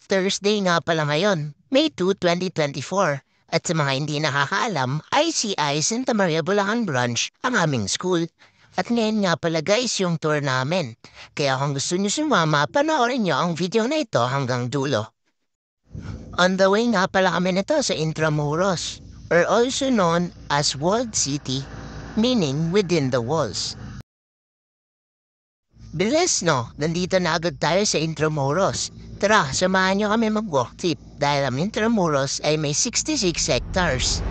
Thursday nga pala ngayon, May 2, 2024. At sa mga hindi nakakaalam, ICI Santa Maria Bulacan Branch ang aming school. At ngayon nga pala guys yung tour namin. Kaya kung gusto nyo sumama, panoorin nyo ang video na ito hanggang dulo. On the way nga pala kami nito sa Intramuros, or also known as Walled City, meaning within the walls. Bilis no, nandito na agad tayo sa Intramuros. Tara, samahan nyo kami mag-walk trip dahil ang Intramuros ay may 66 hectares.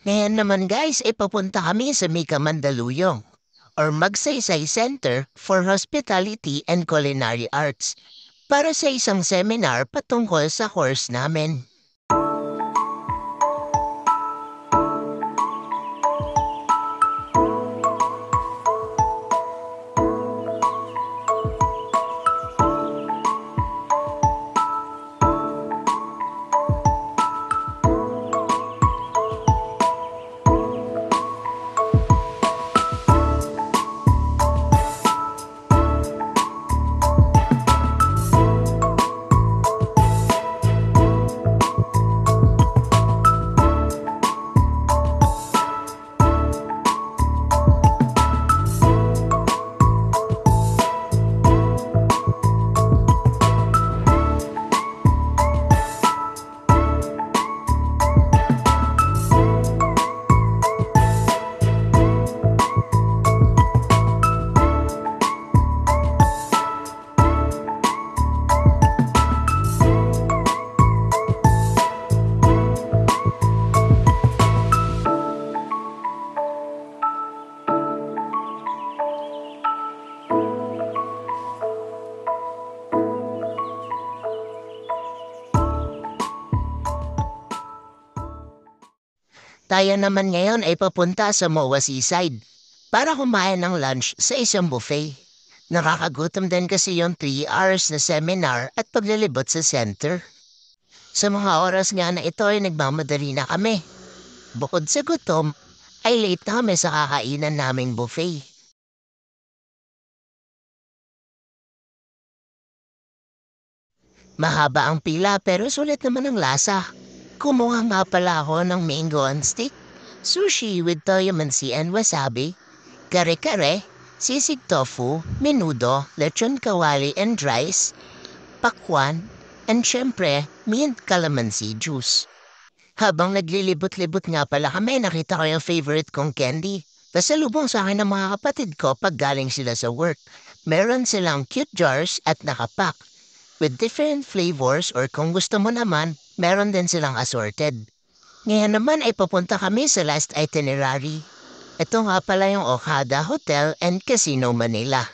Ngayon naman guys, papunta kami sa Mika Mandaluyong or Magsaysay Center for Hospitality and Culinary Arts para sa isang seminar patungkol sa course namin. Tayo naman ngayon ay papunta sa MOA Seaside para kumain ng lunch sa isang buffet. Nakakagutom din kasi yung 3 hours na seminar at paglilibot sa center. Sa mga oras nga na ito ay nagmamadali na kami. Bukod sa gutom, ay late na kami sa kakainan naming buffet. Mahaba ang pila pero sulit naman ang lasa. Kumuha nga pala ako ng mango on stick, sushi with toyomansi and wasabi, kare-kare, sisig tofu, menudo, lechon kawali and rice, pakwan, and syempre, mint calamansi juice. Habang naglilibot-libot nga pala kami, nakita ko yung favorite kong candy. Pasalubong sa akin ng mga kapatid ko pag galing sila sa work. Meron silang cute jars at nakapack with different flavors or kung gusto mo naman, meron din silang assorted. Ngayon naman ay papunta kami sa last itinerary. Ito nga pala yung Okada Hotel and Casino Manila.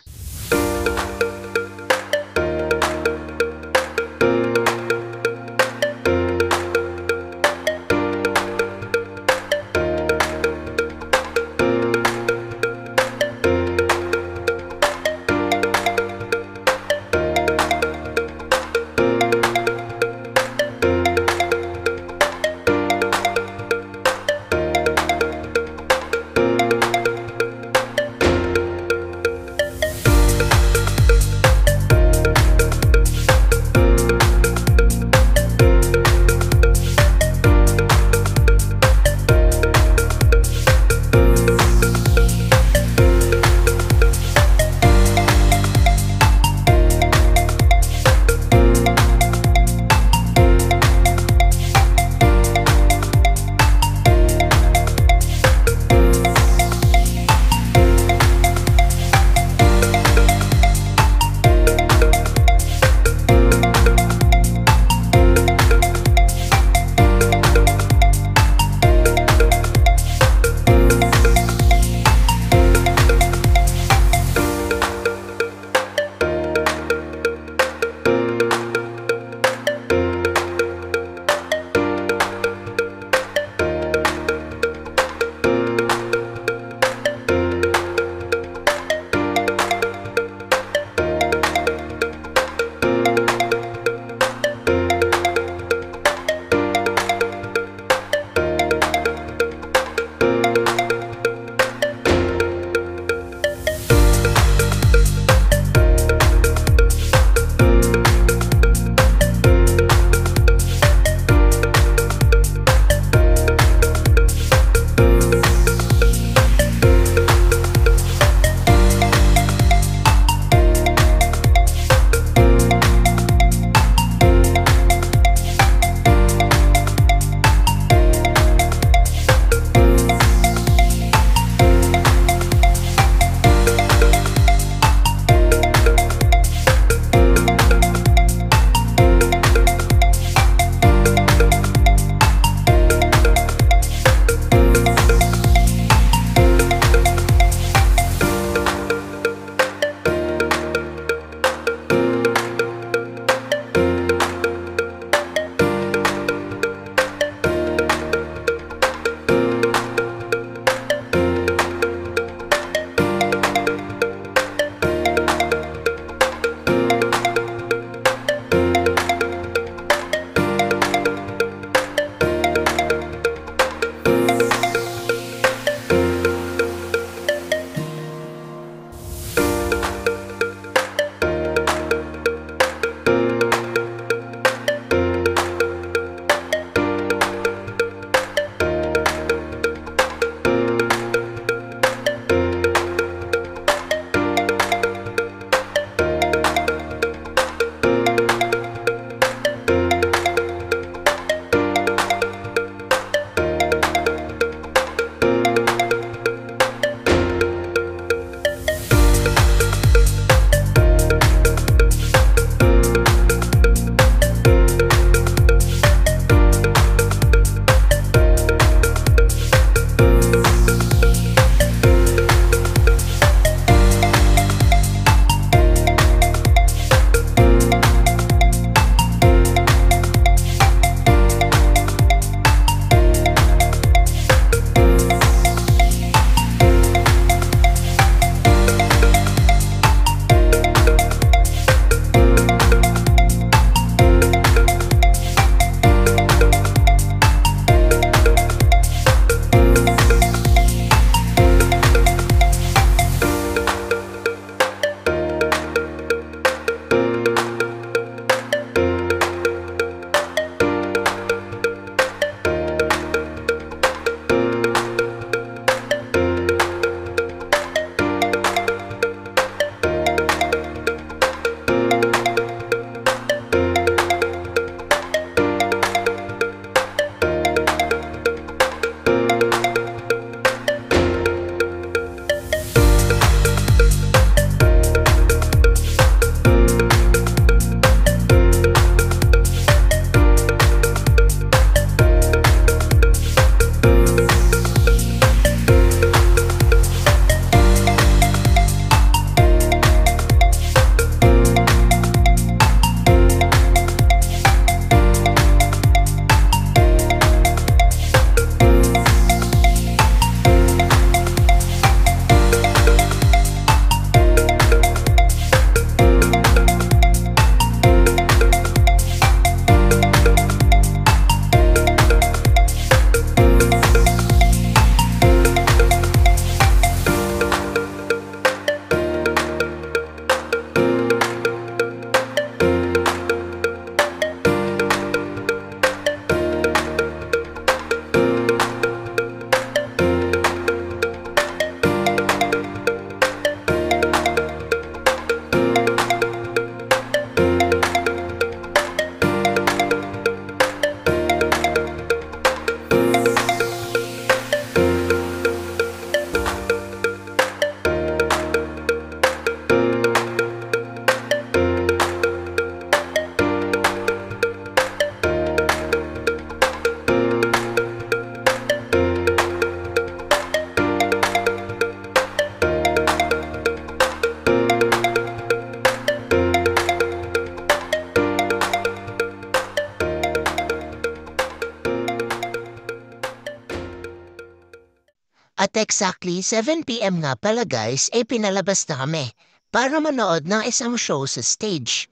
At exactly 7 p.m. nga pala guys, ay pinalabas na kami para manood ng isang show sa stage.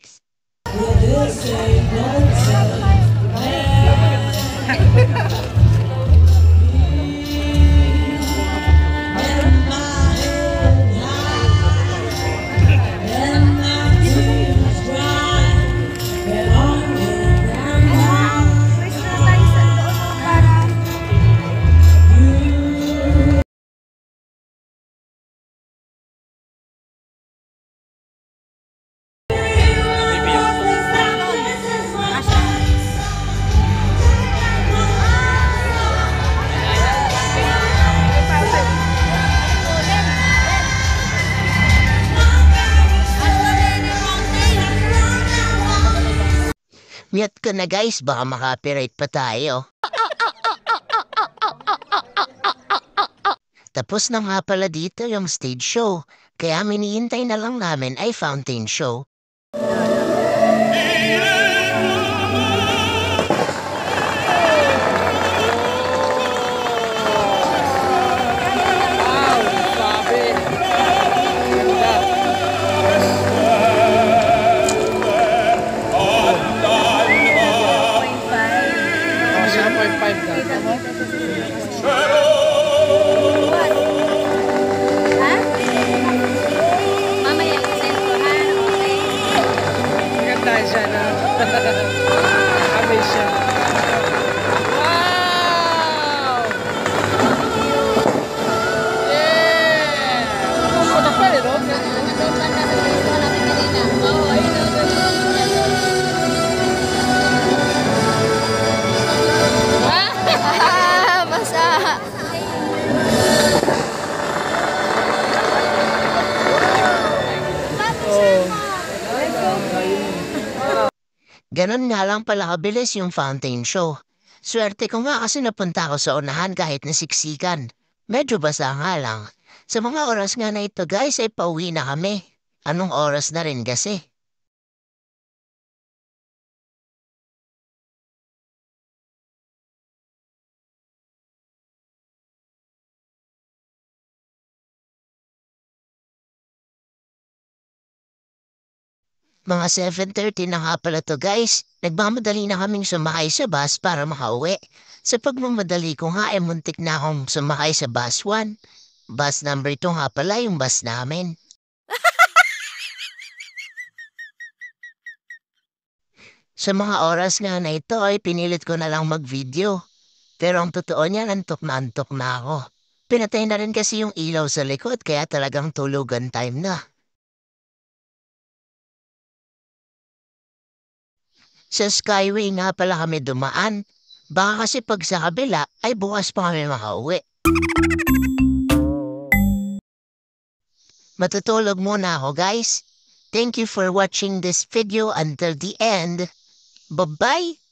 Mute ko na guys, baka makapiright pa tayo. Tapos na nga pala dito yung stage show, kaya minihintay na lang namin ay fountain show. Ganon nga lang pala kabilis yung fountain show. Swerte ko nga kasi napunta ako sa unahan kahit nasiksikan. Medyo basa nga lang. Sa mga oras nga na ito guys ay pauwi na kami. Anong oras na rin kasi? Mga 7:30 na nga pala to guys. Nagmamadali na kaming sumakay sa bus para makauwi. Sa pagmamadali ko nga ay muntik na akong sumakay sa bus 1. Bus number 2 nga pala yung bus namin. Sa mga oras nga na ito ay pinilit ko na lang mag-video. Pero ang totoo niya, antok na ako. Pinatay na rin kasi yung ilaw sa likod kaya talagang tulugan time na. Sa Skyway nga pala kami dumaan. Baka kasi pag sa kabila ay bukas pa kami makauwi. Matutulog muna ako guys. Thank you for watching this video until the end. Bye-bye!